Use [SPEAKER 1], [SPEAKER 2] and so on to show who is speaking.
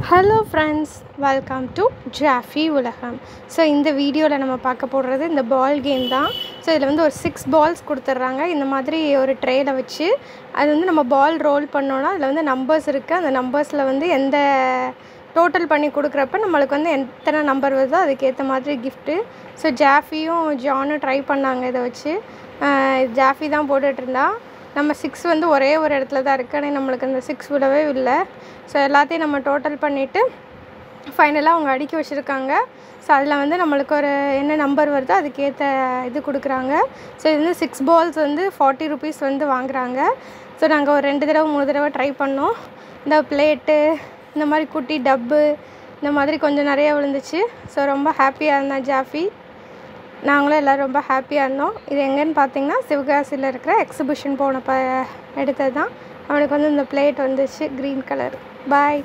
[SPEAKER 1] Hello friends, welcome to Jaffy உலகம். So இந்த வீடியோவில் நம்ம பார்க்க போடுறது இந்த பால் கேம் தான். ஸோ இதில் வந்து ஒரு 6 பால்ஸ் கொடுத்துட்றாங்க. இந்த மாதிரி ஒரு ட்ரேயில் வச்சு அது வந்து நம்ம பால் ரோல் பண்ணோன்னா அதில் வந்து நம்பர்ஸ் இருக்குது. அந்த நம்பர்ஸில் வந்து எந்த டோட்டல் பண்ணி கொடுக்குறப்ப நம்மளுக்கு வந்து எத்தனை நம்பர் வருதோ அதுக்கேற்ற மாதிரி கிஃப்ட்டு. ஸோ ஜாஃபியும் ஜானும் ட்ரை பண்ணாங்க இதை வச்சு. ஜாஃபி தான் போட்டுட்ருந்தா. நம்ம 6 வந்து ஒரே ஒரு இடத்துல தான் இருக்குது. ஆனால் நம்மளுக்கு அந்த 6 விடவே இல்லை. ஸோ எல்லாத்தையும் நம்ம டோட்டல் பண்ணிவிட்டு ஃபைனலாக அவங்க அடுக்கி வச்சுருக்காங்க. ஸோ அதில் வந்து நம்மளுக்கு ஒரு என்ன நம்பர் வருதோ அதுக்கேற்ற இது கொடுக்குறாங்க. ஸோ இது வந்து 6 பால்ஸ் வந்து 40 rupees வந்து வாங்குகிறாங்க. ஸோ நாங்கள் ஒரு 2 தடவை 3 தடவை ட்ரை பண்ணோம். இந்த பிளேட்டு, இந்த மாதிரி குட்டி டப்பு, இந்த மாதிரி கொஞ்சம் நிறையா விழுந்துச்சு. ஸோ ரொம்ப ஹாப்பியாக இருந்தேன் ஜாஃபி. நாங்களும் எல்லோரும் ரொம்ப ஹாப்பியாக இருந்தோம். இது எங்கேன்னு பார்த்தீங்கன்னா சிவகாசியில் இருக்கிற எக்ஸிபிஷன் போனப்போ எடுத்தது தான். அவனுக்கு வந்து இந்த பிளேட் வந்துச்சு க்ரீன் கலர். பாய்.